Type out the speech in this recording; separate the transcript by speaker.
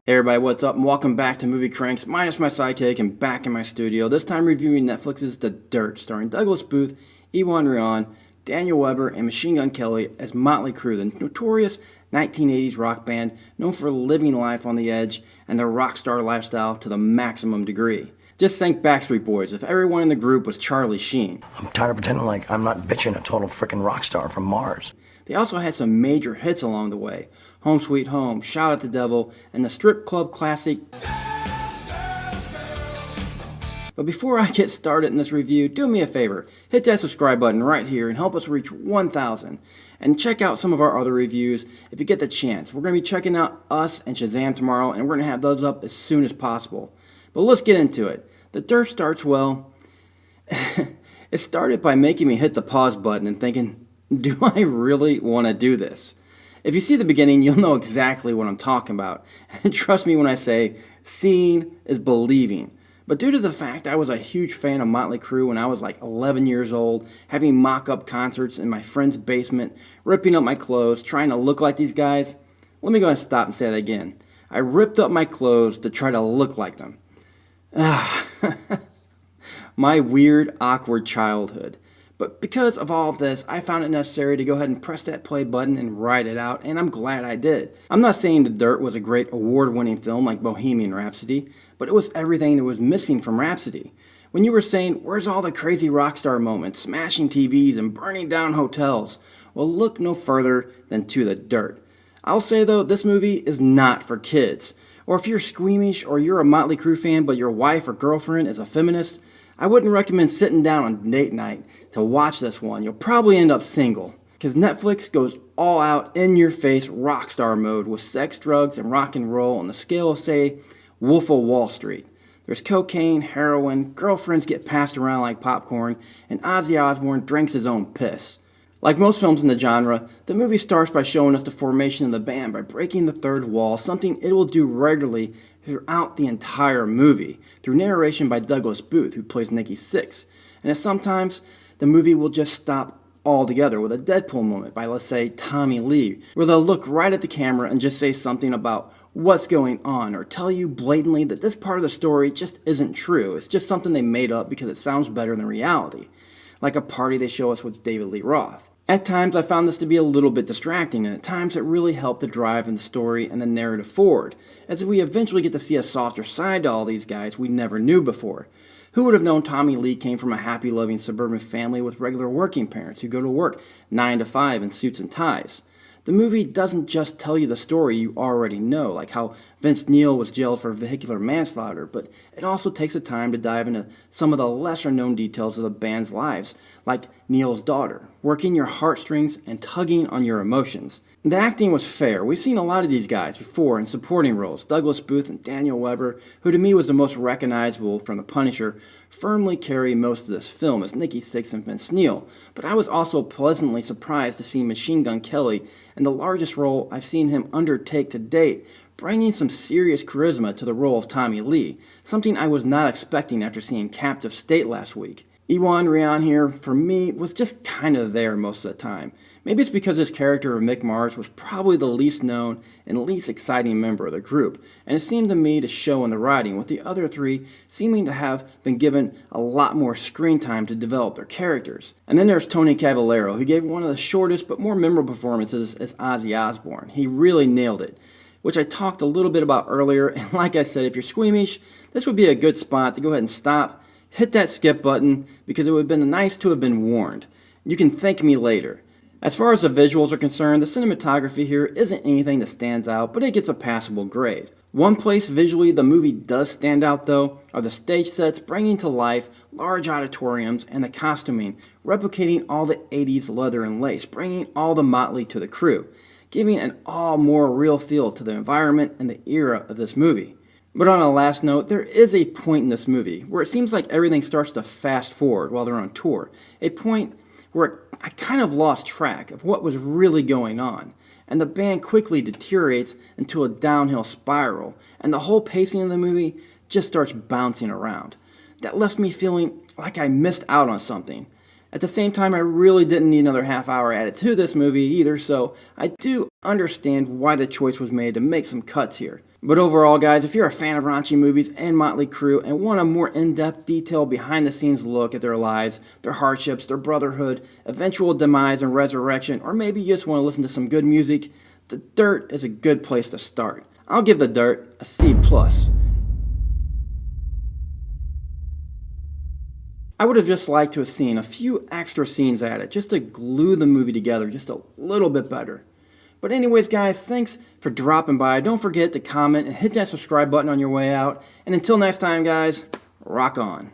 Speaker 1: Hey everybody, what's up? And welcome back to Movie Cranks, minus my sidekick, and back in my studio. This time reviewing Netflix's The Dirt, starring Douglas Booth, Ewan Ryan, Daniel Webber, and Machine Gun Kelly as Motley Crüe, the notorious 1980s rock band known for living life on the edge and their rock star lifestyle to the maximum degree. Just think Backstreet Boys if everyone in the group was Charlie Sheen.
Speaker 2: I'm tired of pretending like I'm not bitching a total frickin' rock star from Mars.
Speaker 1: They also had some major hits along the way. Home Sweet Home, Shout at the Devil, and the strip club classic. But before I get started in this review, do me a favor, hit that subscribe button right here and help us reach 1,000. And check out some of our other reviews if you get the chance. We're going to be checking out Us and Shazam tomorrow, and we're going to have those up as soon as possible. But let's get into it. The Dirt starts well. It started by making me hit the pause button and thinking, do I really want to do this? If you see the beginning, you'll know exactly what I'm talking about. And trust me when I say, seeing is believing. But due to the fact I was a huge fan of Motley Crüe when I was like 11 years old, having mock-up concerts in my friend's basement, ripping up my clothes, trying to look like these guys, let me go ahead and stop and say that again. I ripped up my clothes to try to look like them. My weird, awkward childhood. But because of all of this, I found it necessary to go ahead and press that play button and write it out, and I'm glad I did. I'm not saying The Dirt was a great award-winning film like Bohemian Rhapsody, but it was everything that was missing from Rhapsody. When you were saying, where's all the crazy rock star moments, smashing TVs and burning down hotels? Well, look no further than to The Dirt. I'll say though, this movie is not for kids. Or if you're squeamish or you're a Motley Crüe fan but your wife or girlfriend is a feminist, I wouldn't recommend sitting down on date night to watch this one. You'll probably end up single. Because Netflix goes all out, in-your-face rock star mode with sex, drugs, and rock and roll on the scale of, say, Wolf of Wall Street. There's cocaine, heroin, girlfriends get passed around like popcorn, and Ozzy Osbourne drinks his own piss. Like most films in the genre, the movie starts by showing us the formation of the band by breaking the third wall, something it will do regularly throughout the entire movie, through narration by Douglas Booth, who plays Nikki Sixx. And sometimes, the movie will just stop altogether with a Deadpool moment by, let's say, Tommy Lee, where they'll look right at the camera and just say something about what's going on, or tell you blatantly that this part of the story just isn't true. It's just something they made up because it sounds better than reality. Like a party they show us with David Lee Roth. At times, I found this to be a little bit distracting, and at times it really helped the drive in the story and the narrative forward, as we eventually get to see a softer side to all these guys we never knew before. Who would have known Tommy Lee came from a happy, loving suburban family with regular working parents who go to work 9 to 5 in suits and ties? The movie doesn't just tell you the story you already know, like how Vince Neil was jailed for vehicular manslaughter, but it also takes the time to dive into some of the lesser-known details of the band's lives, like Neil's daughter, working your heartstrings and tugging on your emotions. The acting was fair. We've seen a lot of these guys before in supporting roles. Douglas Booth and Daniel Webber, who to me was the most recognizable from The Punisher, firmly carry most of this film as Nikki Sixx and Vince Neil, but I was also pleasantly surprised to see Machine Gun Kelly in the largest role I've seen him undertake to date, bringing some serious charisma to the role of Tommy Lee, something I was not expecting after seeing Captive State last week. Ewan Ryan here, for me, was just kind of there most of the time. Maybe it's because his character of Mick Mars was probably the least known and least exciting member of the group, and it seemed to me to show in the writing, with the other three seeming to have been given a lot more screen time to develop their characters. And then there's Tony Cavallero, who gave one of the shortest but more memorable performances as Ozzy Osbourne. He really nailed it, which I talked a little bit about earlier, and like I said, if you're squeamish, this would be a good spot to go ahead and stop, hit that skip button, because it would have been nice to have been warned. You can thank me later. As far as the visuals are concerned, the cinematography here isn't anything that stands out, but it gets a passable grade. One place visually the movie does stand out though are the stage sets bringing to life large auditoriums and the costuming, replicating all the 80s leather and lace, bringing all the Motley to the Crüe, giving an all more real feel to the environment and the era of this movie. But on a last note, there is a point in this movie where it seems like everything starts to fast forward while they're on tour, a point where I kind of lost track of what was really going on, and the band quickly deteriorates into a downhill spiral, and the whole pacing of the movie just starts bouncing around. That left me feeling like I missed out on something. At the same time, I really didn't need another half hour added to this movie either, so I do understand why the choice was made to make some cuts here. But overall, guys, if you're a fan of raunchy movies and Motley Crue and want a more in-depth, detailed, behind-the-scenes look at their lives, their hardships, their brotherhood, eventual demise and resurrection, or maybe you just want to listen to some good music, The Dirt is a good place to start. I'll give The Dirt a C+. I would have just liked to have seen a few extra scenes added, just to glue the movie together just a little bit better. But anyways, guys, thanks for dropping by. Don't forget to comment and hit that subscribe button on your way out. And until next time, guys, rock on.